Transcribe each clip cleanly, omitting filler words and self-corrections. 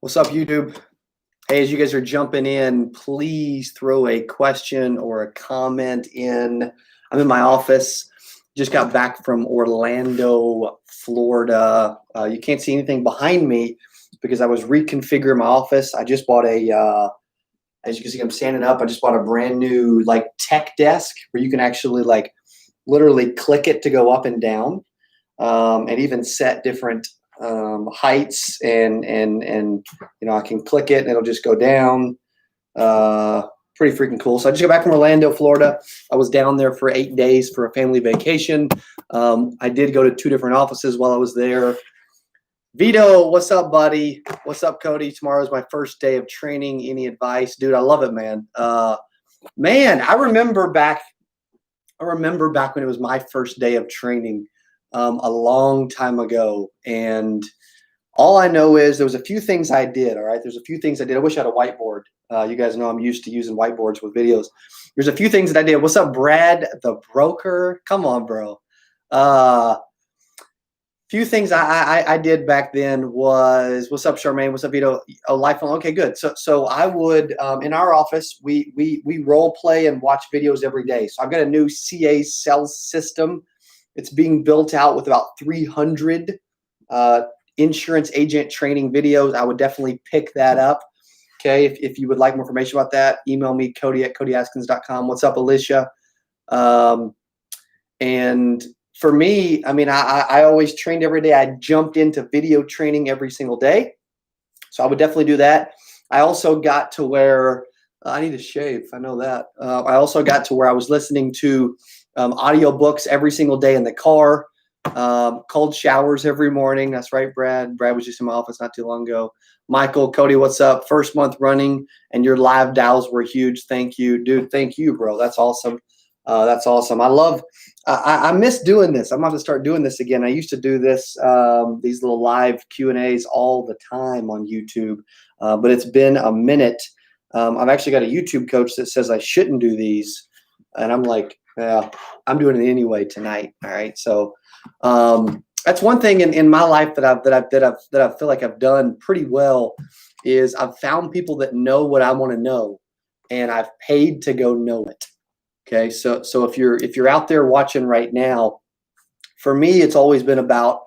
What's up, YouTube? Hey, as you guys are jumping in, please throw a question or a comment in. I'm in my office. Just got back from Orlando, Florida. You can't see anything behind me because I was reconfiguring my office. I just bought as you can see, I'm standing up. I just bought a brand new tech desk where you can actually literally click it to go up and down, and even set different heights and I can click it and it'll just go down. Pretty freaking cool. So I just got back from Orlando, Florida. I was down there for 8 days for a family vacation. I did go to 2 different offices while I was there. Vito, what's up, buddy? What's up, Cody? Tomorrow's my first day of training. Any advice? Dude, I love it, man. I remember back when it was my first day of training, a long time ago. And all I know is there was a few things I did. All right. There's a few things I did. I wish I had a whiteboard. You guys know I'm used to using whiteboards with videos. There's a few things that I did. What's up, Brad, the broker? Come on, bro. Few things I did back then was, what's up, Charmaine? What's up, Vito? Oh, lifelong. Okay, good. So I would, in our office, we role play and watch videos every day. So I've got a new CA sales system. It's being built out with about 300 insurance agent training videos. I would definitely pick that up. Okay, if you would like more information about that, email me, Cody@CodyAskins.com. What's up, Alicia? And for me, I always trained every day. I jumped into video training every single day. So I would definitely do that. I also got to where I need to shave. I know that. I also got to where I was listening to audiobooks every single day in the car, cold showers every morning. That's right, Brad. Brad was just in my office not too long ago. Michael, Cody, what's up? First month running, and your live dials were huge. Thank you, dude. Thank you, bro. That's awesome. That's awesome. I miss doing this. I'm about to start doing this again. I used to do this, these little live Q&As all the time on YouTube, but it's been a minute. I've actually got a YouTube coach that says I shouldn't do these, and I'm like, yeah, I'm doing it anyway tonight. All right. So that's one thing in my life that I feel like I've done pretty well is I've found people that know what I want to know, and I've paid to go know it. Okay. So if you're out there watching right now, for me, it's always been about,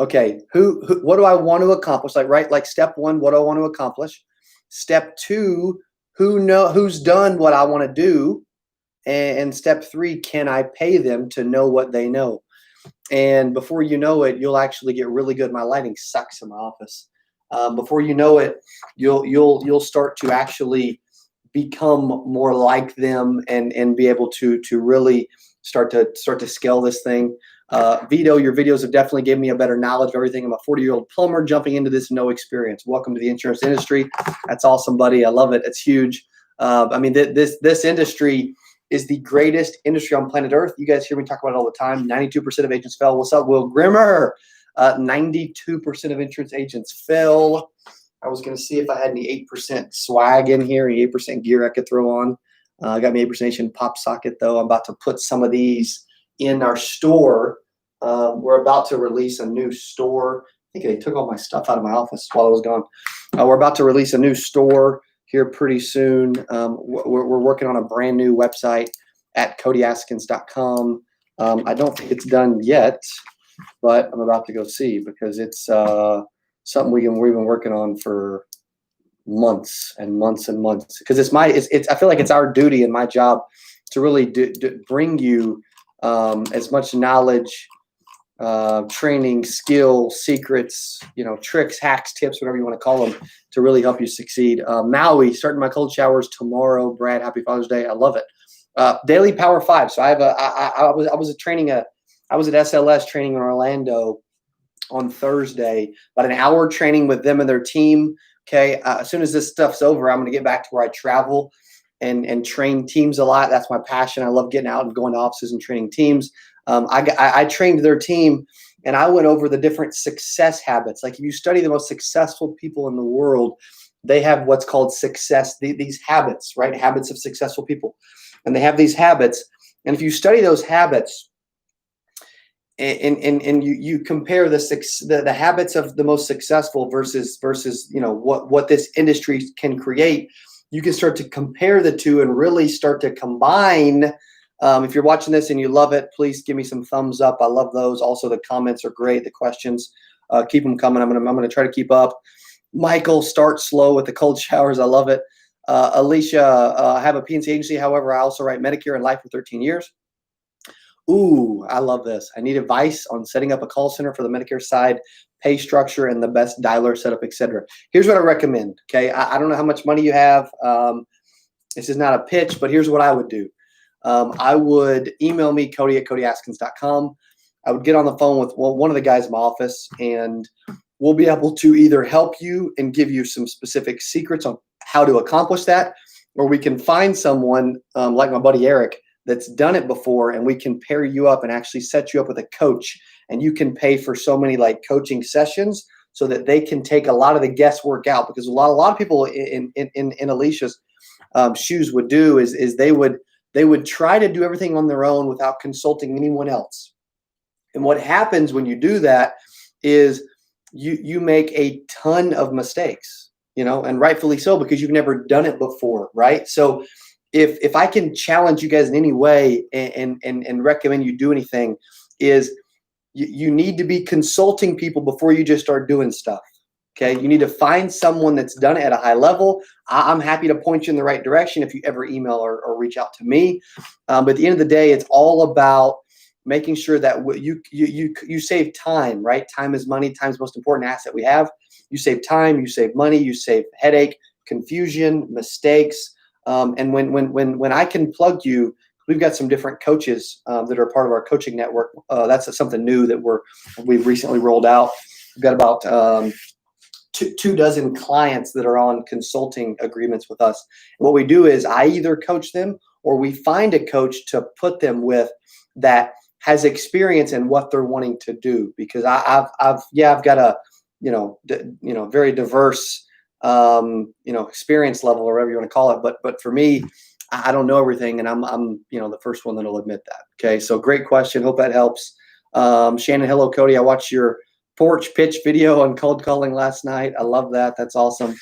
okay, what do I want to accomplish? Like step 1, what do I want to accomplish? Step 2, who's done what I want to do? And step 3, can I pay them to know what they know? And before you know it, you'll actually get really good. My lighting sucks in my office. Before you know it, you'll start to actually become more like them and be able to really start to scale this thing. Vito, your videos have definitely given me a better knowledge of everything. I'm a 40-year-old plumber jumping into this, no experience. Welcome to the insurance industry. That's awesome, buddy. I love it. It's huge. This industry is the greatest industry on planet Earth. You guys hear me talk about it all the time. 92% of agents fail. What's up, Will Grimmer? 92% of insurance agents fail. I was going to see if I had any 8% swag in here, any 8% gear I could throw on. I got my 8% Nation pop socket, though. I'm about to put some of these in our store. We're about to release a new store. I think they took all my stuff out of my office while I was gone. We're about to release a new store here pretty soon. We're working on a brand new website at CodyAskins.com. I don't think it's done yet, but I'm about to go see because it's something we've been working on for months and months and months. Because I feel like it's our duty and my job to really bring you as much knowledge, training, skill, secrets, tricks, hacks, tips, whatever you want to call them, to really help you succeed. Maui, starting my cold showers tomorrow. Brad, happy Father's Day. I love it. Daily Power 5. So I was at SLS training in Orlando on Thursday, about an hour training with them and their team. Okay. As soon as this stuff's over, I'm going to get back to where I travel and train teams a lot. That's my passion. I love getting out and going to offices and training teams. I trained their team, and I went over the different success habits. Like if you study the most successful people in the world, they have what's called success, these habits, right? Habits of successful people. And they have these habits. And if you study those habits, and you compare the habits of the most successful versus what this industry can create, you can start to compare the two and really start to combine. If you're watching this and you love it, please give me some thumbs up. I love those. Also, the comments are great. The questions, keep them coming. I'm gonna try to keep up. Michael, start slow with the cold showers. I love it. Alicia, I have a PNC agency. However, I also write Medicare and life for 13 years. Ooh, I love this. I need advice on setting up a call center for the Medicare side, pay structure, and the best dialer setup, etc. Here's what I recommend. Okay, I don't know how much money you have. This is not a pitch, but here's what I would do. I would email me, Cody at CodyAskins.com. I would get on the phone with one of the guys in my office, and we'll be able to either help you and give you some specific secrets on how to accomplish that, or we can find someone like my buddy Eric that's done it before, and we can pair you up and actually set you up with a coach, and you can pay for so many like coaching sessions so that they can take a lot of the guesswork out, because a lot of people in Alicia's shoes would do is they would try to do everything on their own without consulting anyone else. And what happens when you do that is you make a ton of mistakes, and rightfully so, because you've never done it before, right? So if I can challenge you guys in any way and recommend you do anything, is you need to be consulting people before you just start doing stuff. Okay, you need to find someone that's done it at a high level. I'm happy to point you in the right direction if you ever email or reach out to me. But at the end of the day, it's all about making sure that you save time, right? Time is money. Time is the most important asset we have. You save time, you save money, you save headache, confusion, mistakes. And when I can plug you, we've got some different coaches that are part of our coaching network. That's something new that we've recently rolled out. We've got about 2 dozen clients that are on consulting agreements with us. And what we do is I either coach them or we find a coach to put them with that has experience in what they're wanting to do. Because I've got a very diverse experience level, or whatever you want to call it. But for me, I don't know everything, and I'm the first one that'll admit that. Okay, so great question. Hope that helps. Shannon, hello, Cody. I watched your porch pitch video on cold calling last night. I love that. That's awesome.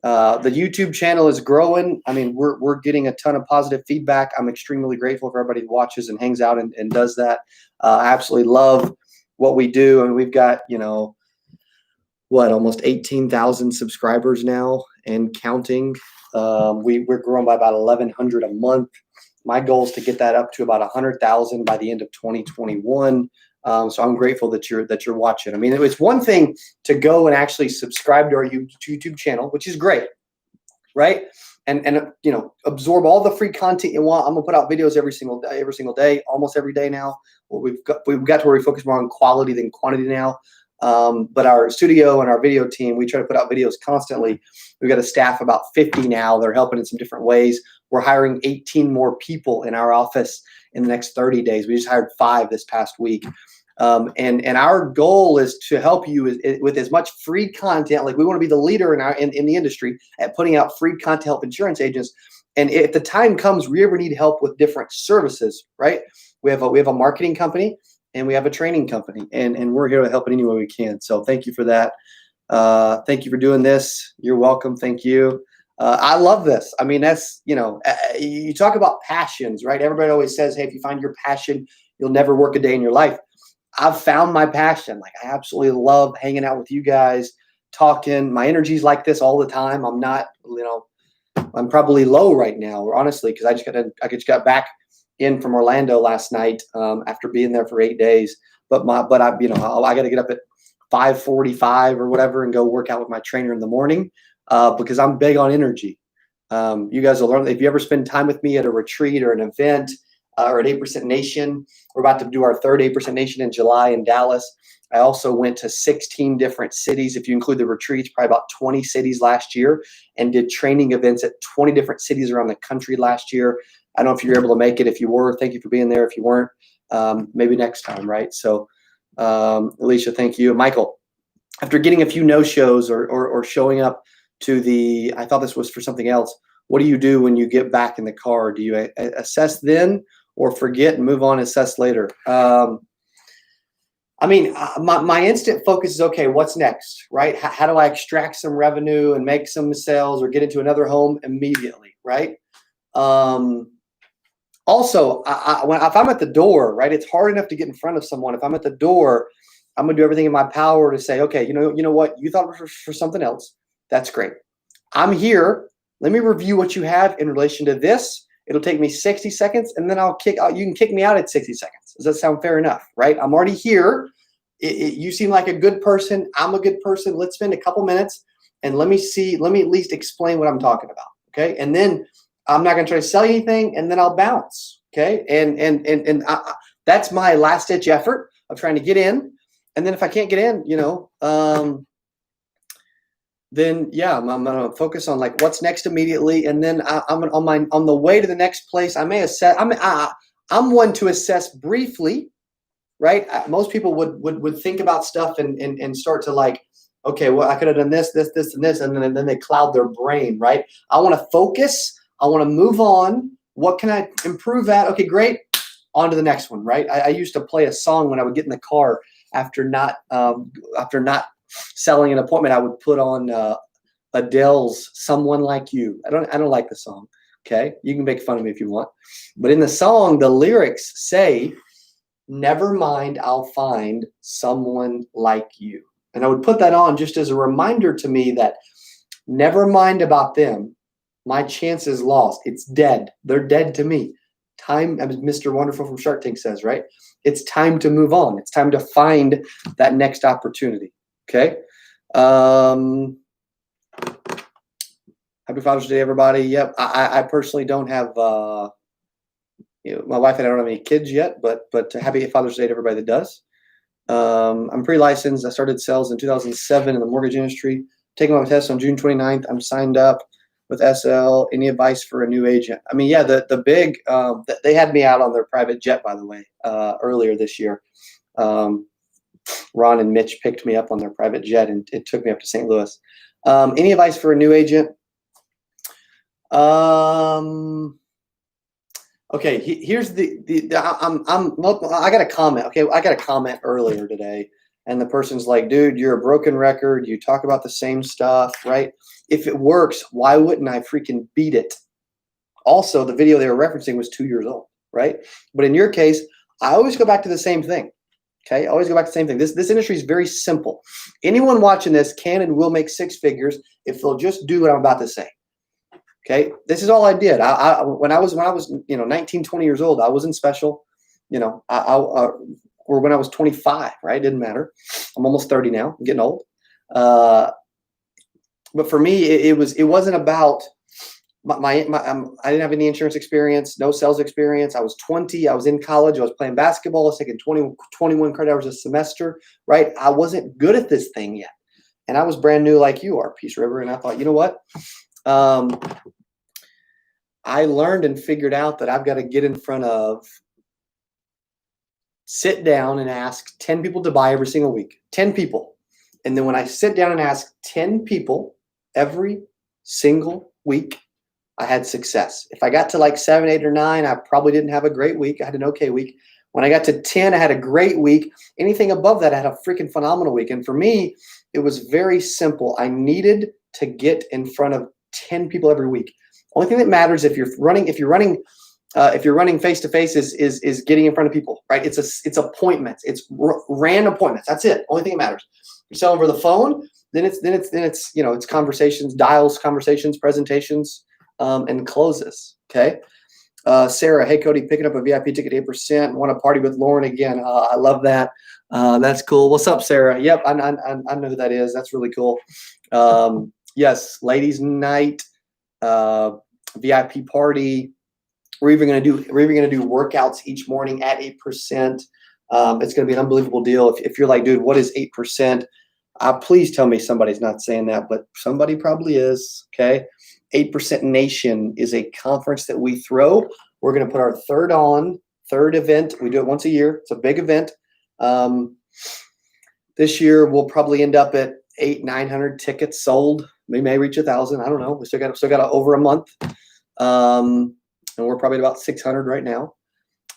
The YouTube channel is growing. I mean, we're getting a ton of positive feedback. I'm extremely grateful for everybody who watches and hangs out and does that. I absolutely love what we do. And we've got, almost 18,000 subscribers now and counting. We're growing by about 1,100 a month. My goal is to get that up to about 100,000 by the end of 2021. So I'm grateful that you're watching. I mean, it's one thing to go and actually subscribe to our YouTube channel, which is great, right? And absorb all the free content you want. I'm gonna put out videos every single day, almost every day now. We've got to where we focus more on quality than quantity now. But our studio and our video team, we try to put out videos constantly. We've got a staff about 50 now. They're helping in some different ways. We're hiring 18 more people in our office in the next 30 days. We just hired 5 this past week. And our goal is to help you with as much free content. Like, we want to be the leader in the industry at putting out free content to help insurance agents. And if the time comes, we ever need help with different services, right? We have a marketing company and we have a training company, and we're here to help in any way we can. So thank you for that. Thank you for doing this. You're welcome. Thank you. I love this. I mean, that's, you talk about passions, right? Everybody always says, hey, if you find your passion, you'll never work a day in your life. I've found my passion. Like, I absolutely love hanging out with you guys, talking. My energy's like this all the time. I'm not, I'm probably low right now, honestly, because I just got back in from Orlando last night after being there for 8 days. But I got to get up at 5:45 or whatever and go work out with my trainer in the morning because I'm big on energy. You guys will learn. If you ever spend time with me at a retreat or an event or at 8% Nation, we're about to do our third 8% Nation in July in Dallas. I also went to 16 different cities. If you include the retreats, probably about 20 cities last year, and did training events at 20 different cities around the country last year. I don't know if you were able to make it. If you were, thank you for being there. If you weren't, maybe next time, right? So, Alicia, thank you. Michael, after getting a few no-shows or showing up to I thought this was for something else. What do you do when you get back in the car? Do you assess then or forget and move on and assess later? I mean, my instant focus is, okay, what's next, right? How do I extract some revenue and make some sales or get into another home immediately, right? Also, if I'm at the door, right, it's hard enough to get in front of someone. If I'm at the door, I'm gonna do everything in my power to say, okay, you know what, you thought it was for something else. That's great. I'm here. Let me review what you have in relation to this. It'll take me 60 seconds, and then you can kick me out at 60 seconds. Does that sound fair enough, right? I'm already here. You seem like a good person. I'm a good person. Let's spend a couple minutes and let me at least explain what I'm talking about. Okay. And then I'm not going to try to sell you anything, and then I'll bounce. Okay. And that's my last ditch effort of trying to get in. And then if I can't get in, then yeah, I'm gonna focus on like what's next immediately, and then I'm on the way to the next place. I may assess. I'm one to assess briefly, right? Most people would think about stuff and start to like, okay, well, I could have done this, and this, and then they cloud their brain, right? I want to focus. I want to move on. What can I improve at? Okay, great. On to the next one, right? I used to play a song when I would get in the car after not selling an appointment. I would put on Adele's "Someone Like You." I don't like the song. Okay, you can make fun of me if you want, but in the song, the lyrics say, "Never mind, I'll find someone like you." And I would put that on just as a reminder to me that never mind about them. My chance is lost. It's dead. They're dead to me. Time, as Mr. Wonderful from Shark Tank says, right? It's time to move on. It's time to find that next opportunity. Okay. Happy Father's Day, everybody. Yep. I personally don't have, my wife and I don't have any kids yet, but happy Father's Day to everybody that does. I'm pre-licensed. I started sales in 2007 in the mortgage industry. Taking my test on June 29th. I'm signed up with SL. Any advice for a new agent? I mean, yeah, the big, they had me out on their private jet, by the way, earlier this year. Ron and Mitch picked me up on their private jet, and it took me up to St. Louis. Any advice for a new agent? Okay, here's I got a comment. Okay, I got a comment earlier today, and the person's like, dude, you're a broken record. You talk about the same stuff, right? If it works, why wouldn't I freaking beat it? Also, the video they were referencing was 2 years old, right? But in your case, I always go back to the same thing. Okay, I always go back to the same thing. This industry is very simple. Anyone watching this can and will make six figures if they'll just do what I'm about to say. Okay, this is all I did. When I was 19, 20 years old, I wasn't special. Or when I was 25, right? It didn't matter. I'm almost 30 now. I'm getting old. But for me, it wasn't about I didn't have any insurance experience, no sales experience. I was 20. I was in college. I was playing basketball. I was taking 21 credit hours a semester, right? I wasn't good at this thing yet. And I was brand new like you are, Peace River. And I thought, you know what? I learned and figured out that I've got to get in front of, sit down and ask 10 people to buy every single week, 10 people. And then when I sit down and ask 10 people every single week, I had success. If I got to like 7, 8, or 9, I probably didn't have a great week. I had an okay week. When I got to 10, I had a great week. Anything above that, I had a freaking phenomenal week. And for me, it was very simple. I needed to get in front of 10 people every week. Only thing that matters if you're running face to face is getting in front of people, right? It's appointments. It's random appointments. That's it. Only thing that matters. You sell over the phone, then it's conversations, dials, conversations, presentations, and closes. Okay. Sarah, hey Cody, picking up a VIP ticket 8%. Want to party with Lauren again? I love that. That's cool. What's up, Sarah? Yep, I know who that is. That's really cool. Yes, ladies' night, VIP party. We're even gonna do workouts each morning at 8%. It's gonna be an unbelievable deal. If you're like, dude, what is 8%? Please tell me somebody's not saying that, but somebody probably is. Okay. 8% Nation is a conference that we throw. We're going to put our third event. We do it once a year. It's a big event. This year we'll probably end up at 800-900 tickets sold. We may reach 1,000. I don't know. We still got over a month. And we're probably at about 600 right now.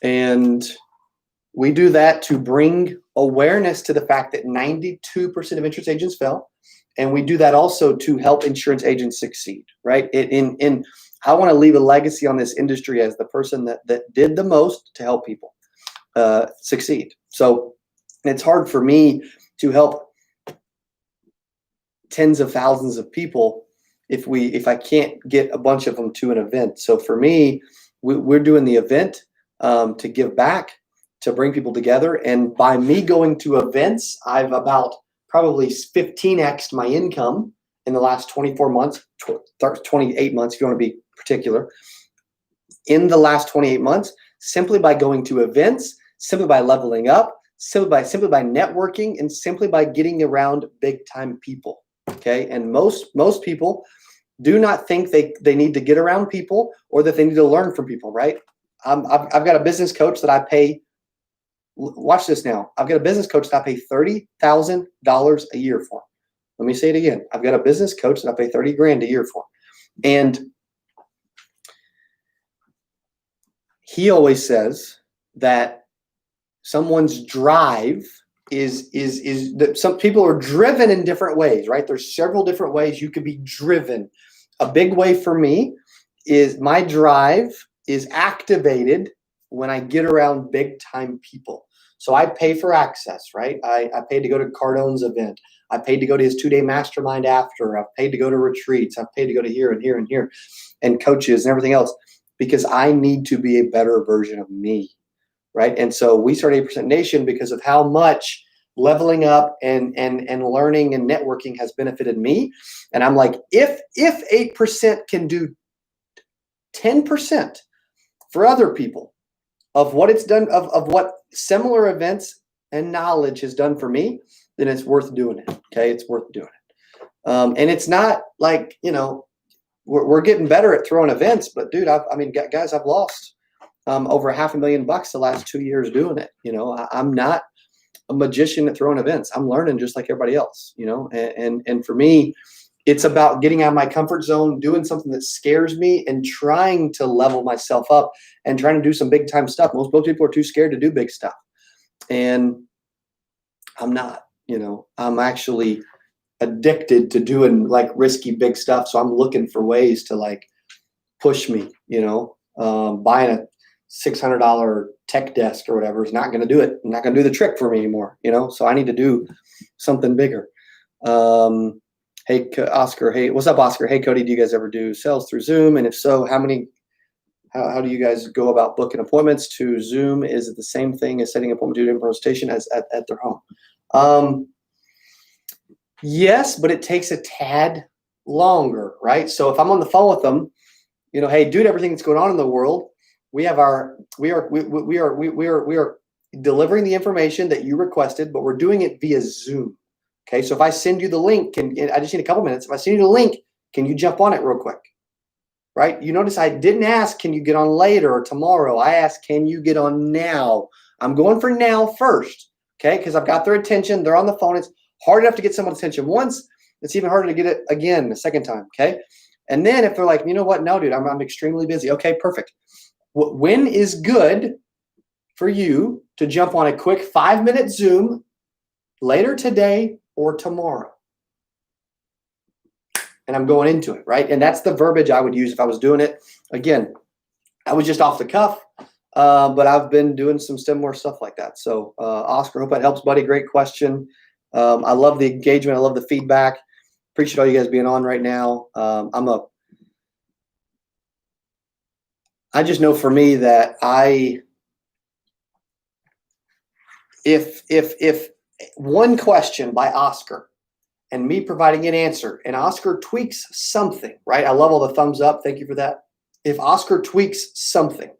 And We do that to bring awareness to the fact that 92% of insurance agents fail. And we do that also to help insurance agents succeed, right? I want to leave a legacy on this industry as the person that did the most to help people succeed. So it's hard for me to help tens of thousands of people if I can't get a bunch of them to an event. So for me, we're doing the event to give back, to bring people together. And by me going to events, I've about probably 15x'd my income in the last 24 months, 28 months, if you want to be particular. In the last 28 months, simply by going to events, simply by leveling up, simply by networking, and simply by getting around big time people. Okay. And most people do not think they need to get around people or that they need to learn from people, right? I've got a business coach that I pay. Watch this now. I've got a business coach that I pay $30,000 a year for. Let me say it again. I've got a business coach that I pay $30,000 a year for. And he always says that someone's drive is that some people are driven in different ways, right? There's several different ways you could be driven. A big way for me is my drive is activated when I get around big time people. So I pay for access, right? I paid to go to Cardone's event. I paid to go to his 2-day mastermind after. I've paid to go to retreats. I've paid to go to here and here and here and coaches and everything else because I need to be a better version of me, right? And so we started 8% Nation because of how much leveling up and learning and networking has benefited me. And I'm like, if 8% can do 10% for other people of what it's done, of what similar events and knowledge has done for me, then it's worth doing it. Okay. It's worth doing it. And it's not like, we're getting better at throwing events, but dude, guys, I've lost over $500,000 the last 2 years doing it. I'm not a magician at throwing events. I'm learning just like everybody else, and for me, it's about getting out of my comfort zone, doing something that scares me and trying to level myself up and trying to do some big time stuff. Most people are too scared to do big stuff. And I'm not, I'm actually addicted to doing like risky big stuff. So I'm looking for ways to like push me, buying a $600 tech desk or whatever is not going to do it. Not going to do the trick for me anymore, so I need to do something bigger. Hey, Oscar. Hey, what's up, Oscar? Hey, Cody, do you guys ever do sales through Zoom? And if so, how do you guys go about booking appointments to Zoom? Is it the same thing as setting an appointment to do in-person as at their home? Yes, but it takes a tad longer, right? So if I'm on the phone with them, hey, dude, everything that's going on in the world, we are delivering the information that you requested, but we're doing it via Zoom. Okay, so if I send you the link, I just need a couple minutes. If I send you the link, can you jump on it real quick? Right? You notice I didn't ask, can you get on later or tomorrow? I asked, can you get on now? I'm going for now first, okay? Because I've got their attention. They're on the phone. It's hard enough to get someone's attention once. It's even harder to get it again the second time, okay? And then if they're like, you know what? No, dude, I'm extremely busy. Okay, perfect. When is good for you to jump on a quick 5-minute Zoom later today or tomorrow? And I'm going into it, right? And that's the verbiage I would use if I was doing it. Again, I was just off the cuff, but I've been doing some similar stuff like that. So Oscar, hope that helps, buddy. Great question. I love the engagement. I love the feedback. Appreciate all you guys being on right now. I just know for me that if one question by Oscar and me providing an answer and Oscar tweaks something, right? I love all the thumbs up. Thank you for that. If Oscar tweaks something,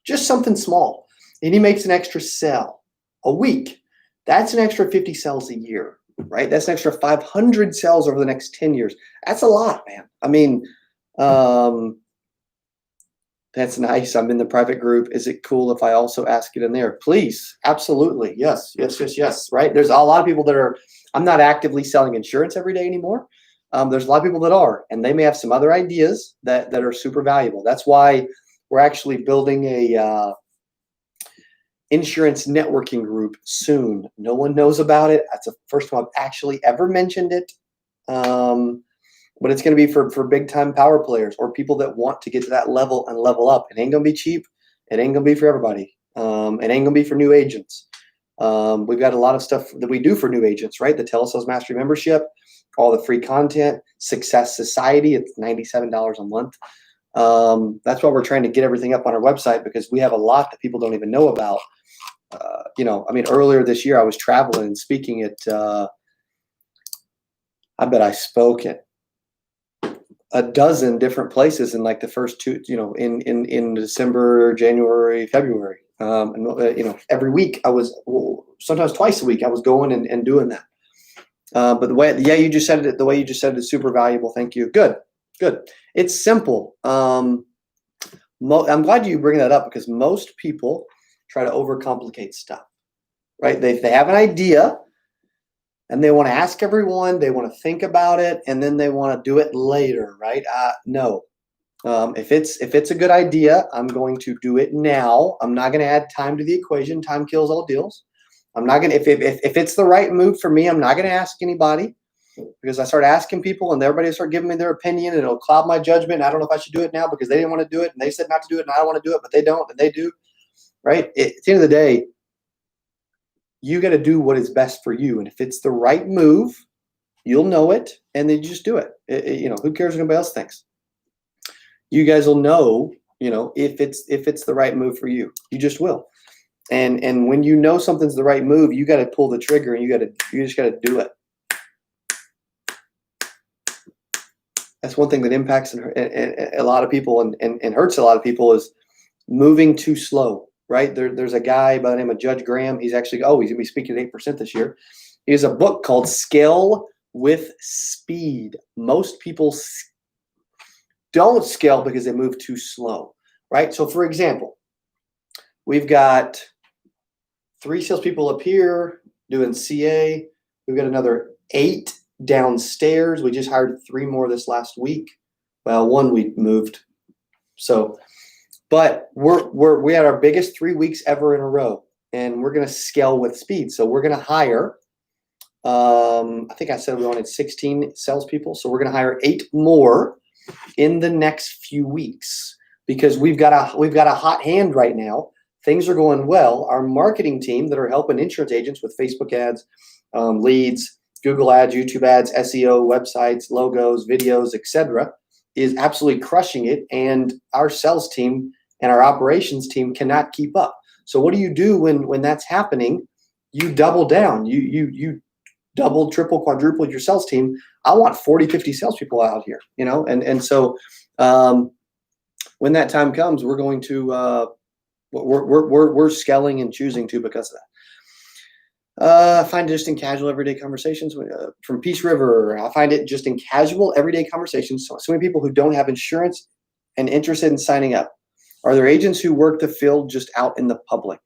just something small, and he makes an extra sale a week, that's an extra 50 sales a year, right? That's an extra 500 sales over the next 10 years. That's a lot, man. I mean, that's nice. I'm in the private group. Is it cool if I also ask it in there? Please. Absolutely. Yes. Right. There's a lot of people that are, I'm not actively selling insurance every day anymore. There's a lot of people that are, and they may have some other ideas that are super valuable. That's why we're actually building insurance networking group soon. No one knows about it. That's the first time I've actually ever mentioned it. But it's going to be for big time power players or people that want to get to that level and level up. It ain't going to be cheap. It ain't going to be for everybody. It ain't going to be for new agents. We've got a lot of stuff that we do for new agents, right? The Telesales Mastery membership, all the free content, Success Society. It's $97 a month. That's why we're trying to get everything up on our website, because we have a lot that people don't even know about. Earlier this year I was traveling and speaking at, I bet I spoke at a dozen different places in like the first two, in December, January, February. Every week I was, sometimes twice a week I was going and doing that. But the way you just said it is super valuable. Thank you. Good. It's simple. I'm glad you bring that up, because most people try to overcomplicate stuff, right? They have an idea and they want to ask everyone, they want to think about it, and then they want to do it later, right? No. If it's a good idea, I'm going to do it now. I'm not going to add time to the equation. Time kills all deals. I'm not going to, if it's the right move for me, I'm not going to ask anybody, because I start asking people and everybody will start giving me their opinion, and it'll cloud my judgment. And I don't know if I should do it now because they didn't want to do it and they said not to do it and I don't want to do it, but they don't and they do, right? At the end of the day, you got to do what is best for you. And if it's the right move, you'll know it, and then you just do it. Who cares what anybody else thinks? You guys will know, if it's the right move for you. You just will. And when you know something's the right move, you got to pull the trigger and you just got to do it. That's one thing that impacts a lot of people and hurts a lot of people, is moving too slow, right? There's a guy by the name of Judge Graham. He's going to be speaking at 8% this year. He has a book called Scale with Speed. Most people don't scale because they move too slow, right? So for example, we've got 3 salespeople up here doing CA. We've got another 8 downstairs. We just hired 3 more this last week. Well, 1 week moved. So, but we had our biggest 3 weeks ever in a row, and we're going to scale with speed. So we're going to hire, I think I said we wanted 16 salespeople. So we're going to hire 8 more in the next few weeks, because we've got a hot hand right now. Things are going well. Our marketing team that are helping insurance agents with Facebook ads, leads, Google ads, YouTube ads, SEO, websites, logos, videos, etc., is absolutely crushing it. And our sales team and our operations team cannot keep up. So what do you do when that's happening? You double down. You double, triple, quadruple your sales team. I want 40, 50 salespeople out here, and so when that time comes, we're going to we're scaling and choosing to because of that. I find it just in casual everyday conversations from Peace River. I find it just in casual everyday conversations. So many people who don't have insurance and interested in signing up. Are there agents who work the field just out in the public?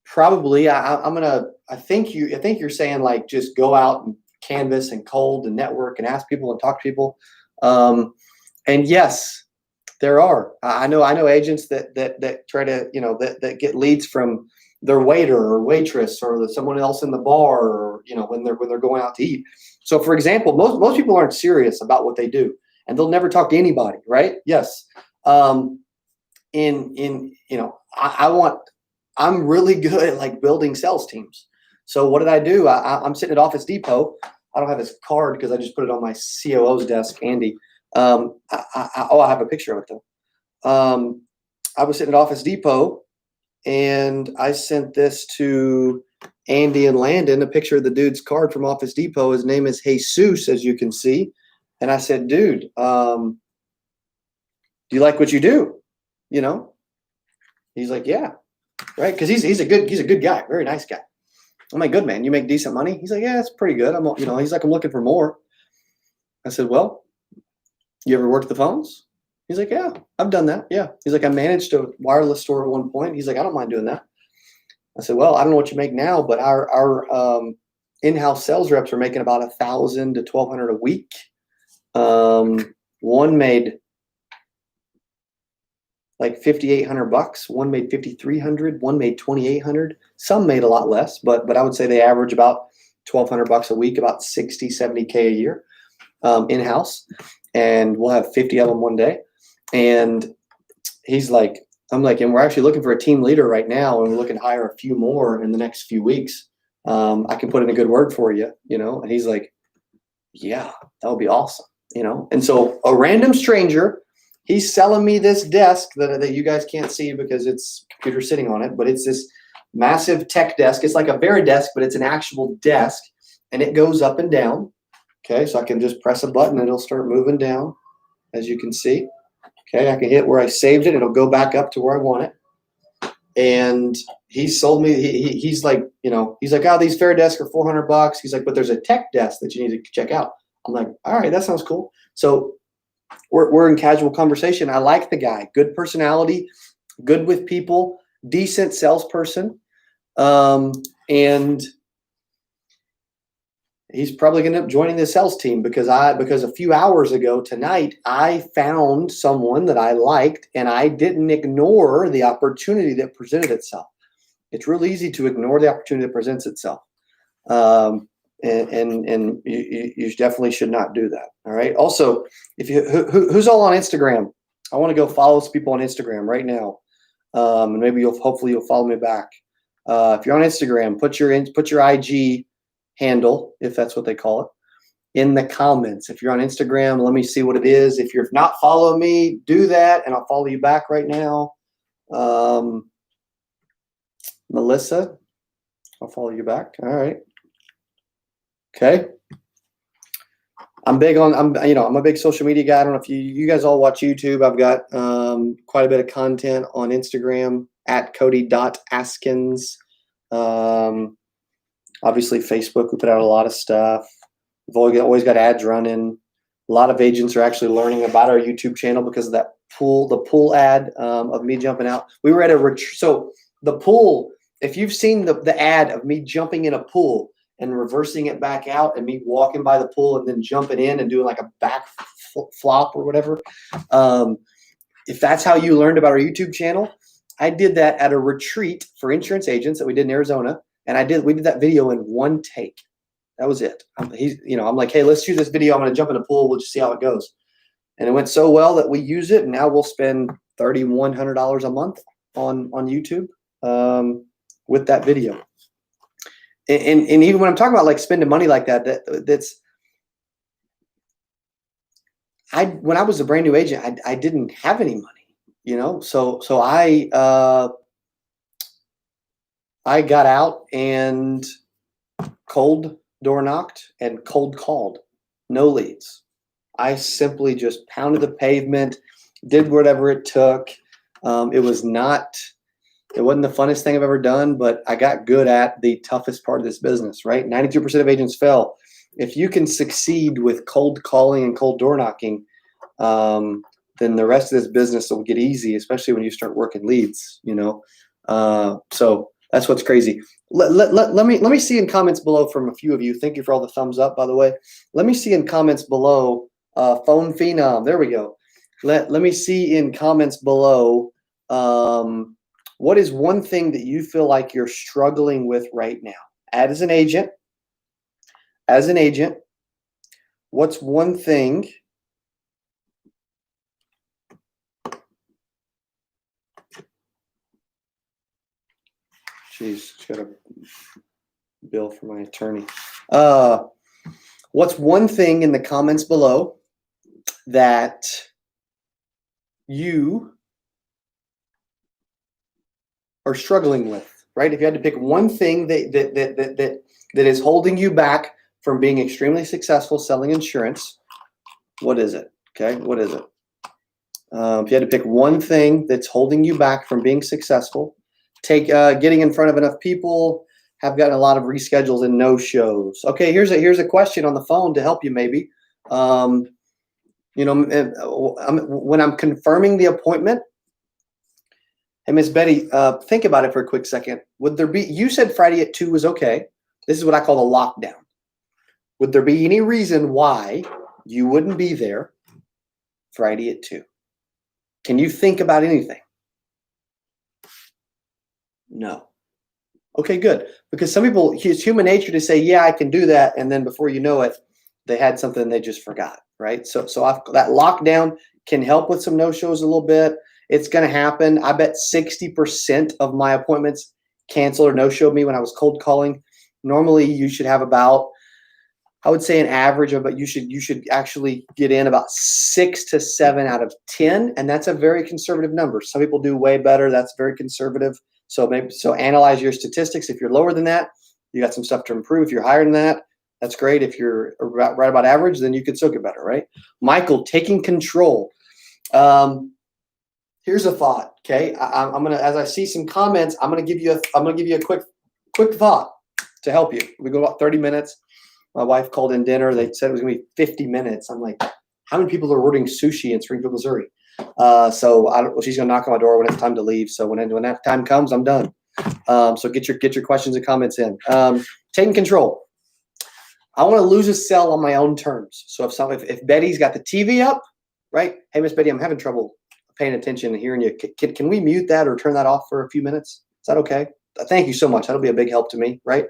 Probably. I think you're saying like just go out and canvas and cold and network and ask people and talk to people. And yes, there are. I know agents that try to that get leads from their waiter or waitress or someone else in the bar, or when they're going out to eat. So for example, most people aren't serious about what they do, and they'll never talk to anybody, right? Yes. I'm really good at like building sales teams. So what did I do? I'm sitting at Office Depot. I don't have his card because I just put it on my COO's desk, Andy. I have a picture of it though. I was sitting at Office Depot, and I sent this to Andy and Landon, a picture of the dude's card from Office Depot. His name is Jesus, as you can see. And I said, dude, do you like what you do? He's like, yeah, right. Cause he's a good guy, very nice guy. I'm like, good, man. You make decent money? He's like, yeah, it's pretty good. He's like, I'm looking for more. I said, well, you ever worked the phones? He's like, yeah, I've done that. Yeah. He's like, I managed a wireless store at one point. He's like, I don't mind doing that. I said, well, I don't know what you make now, but our in-house sales reps are making about $1,000 to $1,200 a week. One made like $5,800. One made $5,300. One made $2,800. Some made a lot less, but I would say they average about $1,200 a week, about 60, 70K a year in-house. And we'll have 50 of them one day. And he's like, I'm like, and we're actually looking for a team leader right now, and we're looking to hire a few more in the next few weeks. I can put in a good word for you, you know? And he's like, yeah, that would be awesome, you know? And so a random stranger, he's selling me this desk that you guys can't see because it's computer sitting on it, but it's this massive tech desk. It's like a Veridesk, but it's an actual desk, and it goes up and down. Okay, so I can just press a button and it'll start moving down, as you can see. Okay, I can hit where I saved it. It'll go back up to where I want it. And he sold me, he's like, you know, he's like, oh, these Veridesk are $400. He's like, but there's a tech desk that you need to check out. I'm like, all right, that sounds cool. So we're in casual conversation. I like the guy, good personality, good with people, decent salesperson. And he's probably going to end up joining the sales team because a few hours ago tonight, I found someone that I liked, and I didn't ignore the opportunity that presented itself. It's real easy to ignore the opportunity that presents itself. And you definitely should not do that. All right. Also, if you, who's all on Instagram, I want to go follow some people on Instagram right now. And maybe hopefully you'll follow me back. If you're on Instagram, put your IG handle, if that's what they call it, in the comments. If you're on Instagram, let me see what it is. If you're not following me, do that, and I'll follow you back right now. Melissa, I'll follow you back. All right. Okay. I'm a big social media guy. I don't know if you guys all watch YouTube. I've got quite a bit of content on Instagram at Cody.Askins. Obviously, Facebook, we put out a lot of stuff. We've always got ads running. A lot of agents are actually learning about our YouTube channel because of that the pool ad of me jumping out. We were at a retreat. So the pool, if you've seen the ad of me jumping in a pool and reversing it back out and me walking by the pool and then jumping in and doing like a back flop or whatever, if that's how you learned about our YouTube channel, I did that at a retreat for insurance agents that we did in Arizona. And we did that video in one take. That was it. I'm like, hey, let's shoot this video. I'm going to jump in the pool. We'll just see how it goes. And it went so well that we use it. And now we'll spend $3,100 a month on YouTube with that video. And even when I'm talking about like spending money like when I was a brand new agent, I didn't have any money, you know? So I got out and cold door knocked and cold called. No leads. I simply just pounded the pavement, did whatever it took. It wasn't the funnest thing I've ever done, but I got good at the toughest part of this business, right? 92% of agents fail. If you can succeed with cold calling and cold door knocking, then the rest of this business will get easy, especially when you start working leads, you know? So that's what's crazy. Let me see in comments below from a few of you. Thank you for all the thumbs up, by the way. Let me see in comments below. Phone Phenom. There we go. Let me see in comments below. What is one thing that you feel like you're struggling with right now? As an agent, what's one thing? Jeez, got a bill for my attorney. What's one thing in the comments below that you are struggling with, right? If you had to pick one thing that is holding you back from being extremely successful selling insurance, what is it? Okay, what is it? If you had to pick one thing that's holding you back from being successful, getting in front of enough people, have gotten a lot of reschedules and no-shows. Okay, here's a question on the phone to help you maybe. When I'm confirming the appointment, hey, Miss Betty, think about it for a quick second. You said Friday at 2 was okay. This is what I call the lockdown. Would there be any reason why you wouldn't be there Friday at 2? Can you think about anything? No. Okay, good. Because some people, it's human nature to say, yeah, I can do that. And then before you know it, they had something they just forgot, right? So that lockdown can help with some no-shows a little bit. It's going to happen. I bet 60% of my appointments canceled or no-showed me when I was cold calling. Normally, you should have about, I would say an average of, but you should actually get in about 6 to 7 out of 10, and that's a very conservative number. Some people do way better. That's very conservative. So analyze your statistics. If you're lower than that, you got some stuff to improve. If you're higher than that, that's great. If you're right about average, then you could still get better, right? Michael, taking control. Here's a thought. Okay, I'm gonna, as I see some comments, I'm gonna give you a quick thought to help you. We go about 30 minutes. My wife called in dinner. They said it was gonna be 50 minutes. I'm like, how many people are ordering sushi in Springfield, Missouri? She's gonna knock on my door when it's time to leave. So when that time comes, I'm done. So get your questions and comments in. Taking control. I want to lose a sale on my own terms. So if Betty's got the TV up, right? Hey, Miss Betty, I'm having trouble paying attention and hearing you. Can we mute that or turn that off for a few minutes? Is that okay? Thank you so much. That'll be a big help to me, right?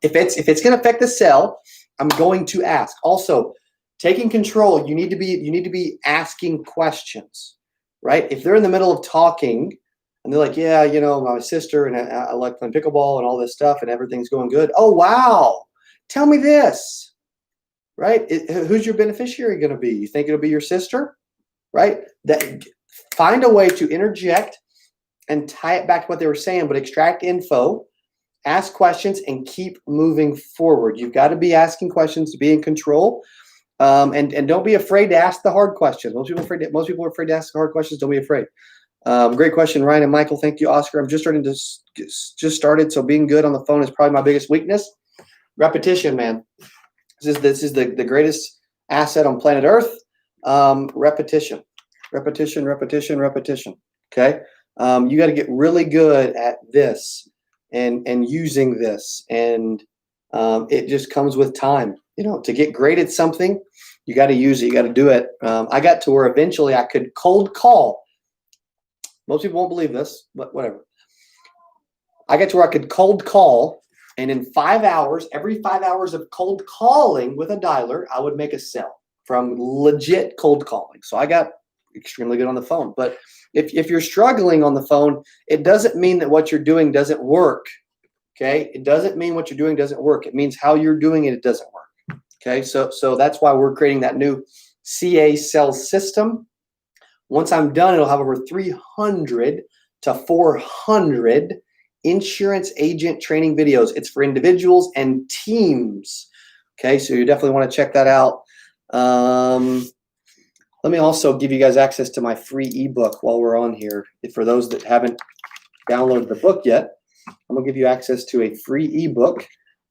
If it's going to affect the sale, I'm going to ask. Also, taking control, you need to be asking questions, right? If they're in the middle of talking and they're like, yeah, my sister and I like playing pickleball and all this stuff and everything's going good. Oh, wow. Tell me this, right? Who's your beneficiary going to be? You think it'll be your sister, right? Find a way to interject and tie it back to what they were saying, but extract info, ask questions, and keep moving forward. You've got to be asking questions to be in control, and don't be afraid to ask the hard questions. Most people are afraid to ask the hard questions. Don't be afraid. Great question, Ryan and Michael. Thank you, Oscar. I'm just started, so being good on the phone is probably my biggest weakness. Repetition, man. This is the greatest asset on planet Earth. Repetition. Okay. You got to get really good at this and using this, and it just comes with time. To get great at something, you got to use it. You got to do it. I got to where eventually I could cold call. Most people won't believe this, but whatever. I got to where I could cold call. And in 5 hours, every 5 hours of cold calling with a dialer, I would make a sale from legit cold calling. So I got extremely good on the phone. But if you're struggling on the phone, it doesn't mean that what you're doing doesn't work. Okay. It doesn't mean what you're doing doesn't work. It means how you're doing it doesn't work. Okay. So that's why we're creating that new CA sales system. Once I'm done, it'll have over 300 to 400 insurance agent training videos. It's for individuals and teams. Okay, so you definitely want to check that out. Let me also give you guys access to my free ebook while we're on here. For those that haven't downloaded the book yet, I'm going to give you access to a free ebook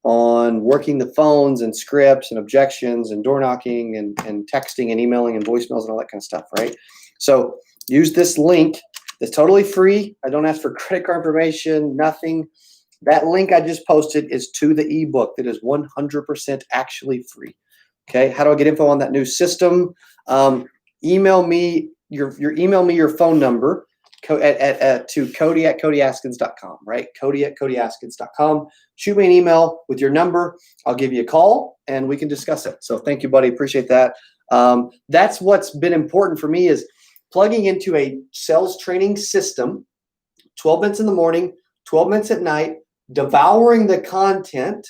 on working the phones and scripts and objections and door knocking and texting and emailing and voicemails and all that kind of stuff, right? So use this link. It's totally free. I don't ask for credit card information, nothing. That link I just posted is to the ebook that is 100% actually free. Okay, how do I get info on that new system? Email me your phone number to Cody@CodyAskins.com, right? Cody@CodyAskins.com. Shoot me an email with your number. I'll give you a call and we can discuss it. So thank you, buddy. Appreciate that. That's what's been important for me is plugging into a sales training system, 12 minutes in the morning, 12 minutes at night, devouring the content,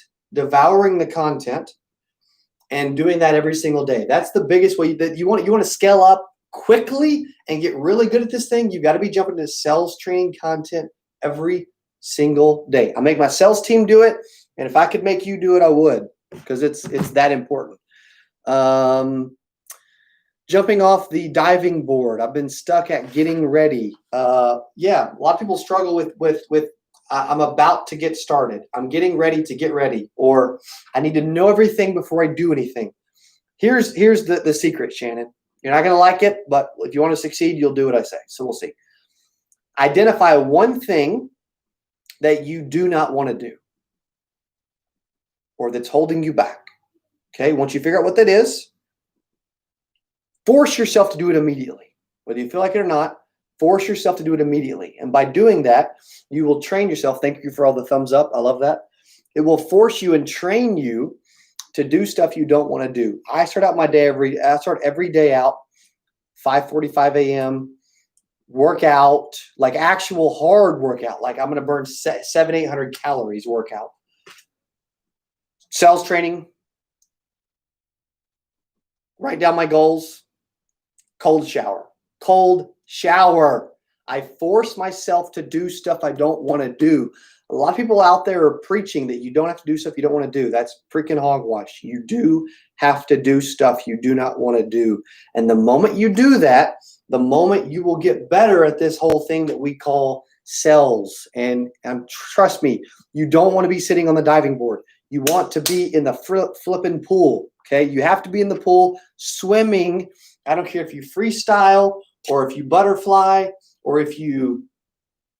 and doing that every single day. That's the biggest way that you want to scale up quickly and get really good at this thing. You've got to be jumping into sales training content every single day. I make my sales team do it, and if I could make you do it, I would, because it's that important. Jumping off the diving board. I've been stuck at getting ready. Yeah, a lot of people struggle with I'm about to get started. I'm getting ready to get ready, or I need to know everything before I do anything. Here's the secret, Shannon. You're not going to like it, but if you want to succeed, you'll do what I say. So we'll see. Identify one thing that you do not want to do or that's holding you back. Okay, once you figure out what that is, force yourself to do it immediately. Whether you feel like it or not, Force yourself to do it immediately. And by doing that, you will train yourself. Thank you for all the thumbs up. I love that. It will force you and train you to do stuff you don't want to do. I start every day out 5:45 a.m. workout, like actual hard workout. Like I'm going to burn 700-800 calories workout. Sales training. Write down my goals. Cold shower. I force myself to do stuff I don't want to do. A lot of people out there are preaching that you don't have to do stuff you don't want to do. That's freaking hogwash. You do have to do stuff you do not want to do. And the moment you do that, the moment you will get better at this whole thing that we call sales. And trust me, you don't want to be sitting on the diving board. You want to be in the flipping pool. Okay. You have to be in the pool swimming. I don't care if you freestyle or if you butterfly or if you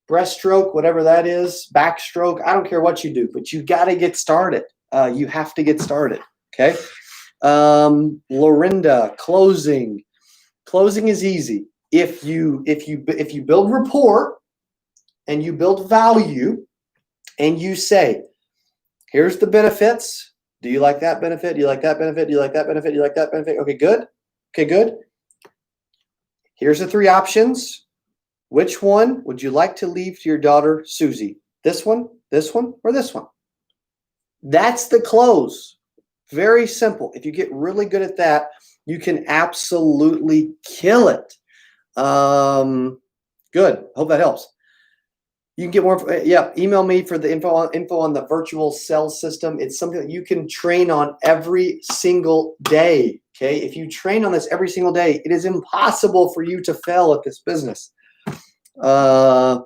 breaststroke, whatever that is, backstroke. I don't care what you do, but you got to get started. You have to get started. Okay. Lorinda, closing. Closing is easy. If you build rapport and you build value and you say, here's the benefits. Do you like that benefit? Do you like that benefit? Do you like that benefit? Do you like that benefit? Okay, good. Okay, good. Here's the 3 options. Which one would you like to leave to your daughter, Susie? This one, or this one? That's the close. Very simple. If you get really good at that, you can absolutely kill it. Good. Hope that helps. You can get more. Yeah, email me for the info on the virtual sales system. It's something that you can train on every single day. Okay, if you train on this every single day, it is impossible for you to fail at this business. You're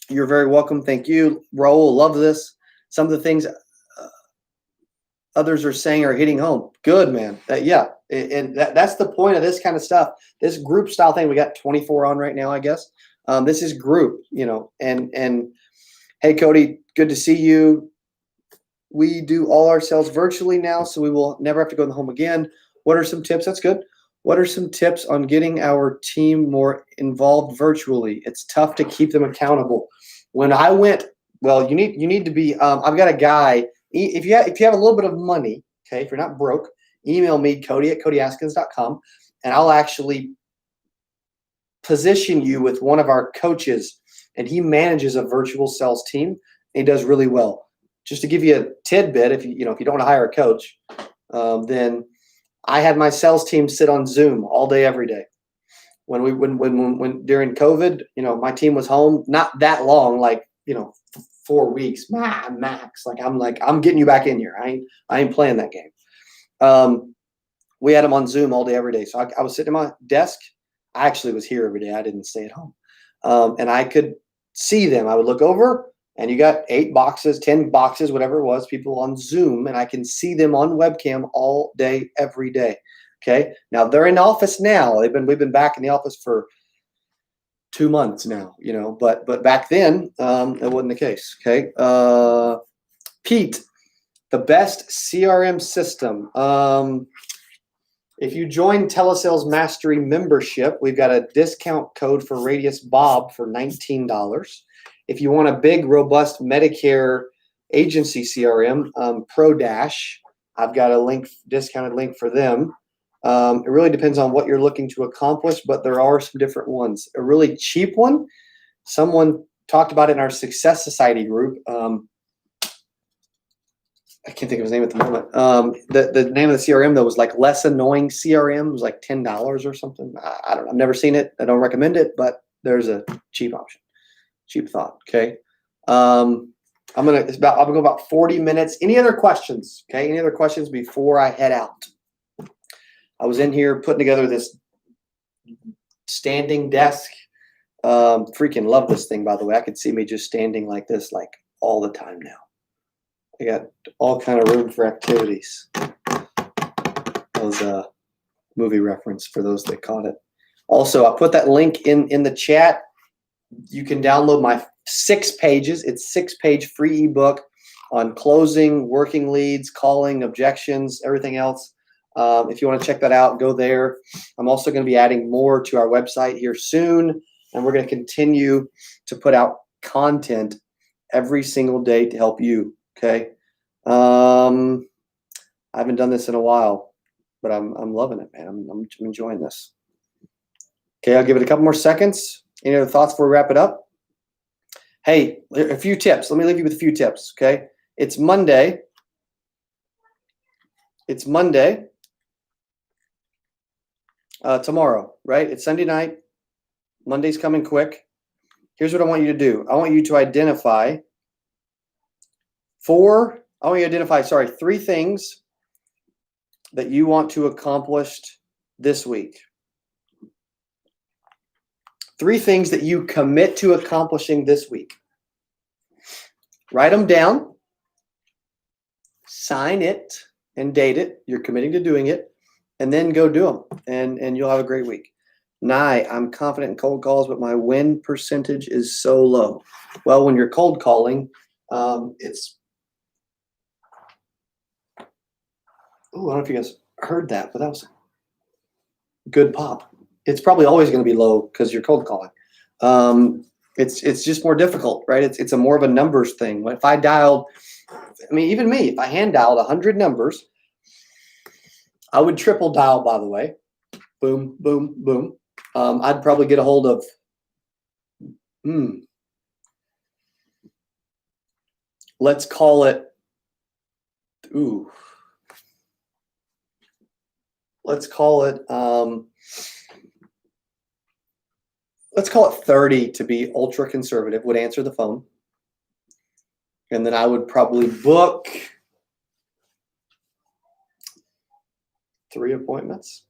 very welcome. Thank you, Raul. Love this. Some of the things others are saying are hitting home. Good, man. That's the point of this kind of stuff. This group style thing. We got 24 on right now, I guess. This is group, and hey, Cody, good to see you. We do all our sales virtually now, so we will never have to go in the home again. What are some tips? That's good. What are some tips on getting our team more involved virtually? It's tough to keep them accountable. When I went, well, you need to be. I've got a guy. If you have a little bit of money, okay, if you're not broke, email me Cody@CodyAskins.com, and I'll actually position you with one of our coaches, and he manages a virtual sales team. And he does really well. Just to give you a tidbit, if you don't want to hire a coach, then I had my sales team sit on Zoom all day, every day. When during COVID, my team was home, not that long, 4 weeks max. I'm getting you back in here. I ain't playing that game. We had them on Zoom all day, every day. So I was sitting at my desk. I actually was here every day. I didn't stay at home. And I could see them. I would look over, and you got 8 boxes, 10 boxes, whatever it was, people on Zoom, and I can see them on webcam all day, every day. Okay. Now they're in office now. We've been back in the office for 2 months now, but back then, it wasn't the case. Okay. Pete, the best CRM system. If you join Telesales Mastery membership, we've got a discount code for Radius Bob for $19. If you want a big, robust Medicare agency CRM, Pro Dash, I've got a discounted link for them. It really depends on what you're looking to accomplish, but there are some different ones. A really cheap one, someone talked about it in our Success Society group. I can't think of his name at the moment. The name of the CRM, though, was like Less Annoying CRM. It was like $10 or something. I don't know. I've never seen it. I don't recommend it, but there's a cheap option. Cheap thought. Okay. I'm gonna go about 40 minutes. Any other questions? Okay. Any other questions before I head out? I was in here putting together this standing desk. Freaking love this thing, by the way. I could see me just standing like this, like all the time now. I got all kind of room for activities. That was a movie reference for those that caught it. Also, I put that link in the chat. You can download my 6 pages. It's 6-page free ebook on closing, working leads, calling, objections, everything else. If you want to check that out, go there. I'm also going to be adding more to our website here soon. and we're going to continue to put out content every single day to help you. Okay. I haven't done this in a while, but I'm loving it, man. I'm enjoying this. Okay, I'll give it a couple more seconds. Any other thoughts before we wrap it up? Hey, a few tips. Let me leave you with a few tips. Okay, it's Monday. It's Monday. Tomorrow, right? It's Sunday night. Monday's coming quick. Here's what I want you to do. I want you to identify three things that you want to accomplish this week. 3 things that you commit to accomplishing this week. Write them down, sign it, and date it. You're committing to doing it, and then go do them, and you'll have a great week. Nye, I'm confident in cold calls, but my win percentage is so low. Well, when you're cold calling, it's I don't know if you guys heard that, but that was good pop. It's probably always going to be low because you're cold calling. It's just more difficult, right? It's a more of a numbers thing. If I dialed, even me, if I hand dialed 100 numbers, I would triple dial, by the way. Boom, boom, boom. I'd probably get a hold of, let's call it, let's call it 30 to be ultra conservative, would answer the phone. And then I would probably book 2 or 3 appointments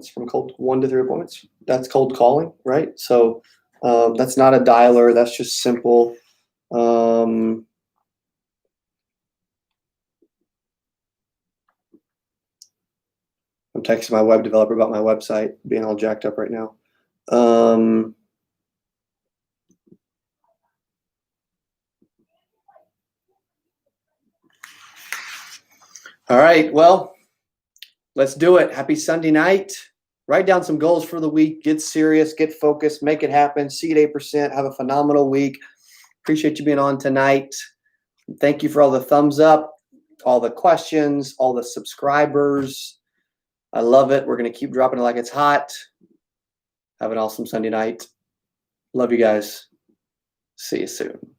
from 1 to 3 appointments. That's cold calling, right? So that's not a dialer. That's just simple. I'm texting my web developer about my website being all jacked up right now. All right, well, let's do it. Happy Sunday night. Write down some goals for the week. Get serious, get focused, make it happen. See you at 8%. Have a phenomenal week. Appreciate you being on tonight. Thank you for all the thumbs up, all the questions, all the subscribers. I love it. We're going to keep dropping it like it's hot. Have an awesome Sunday night. Love you guys. See you soon.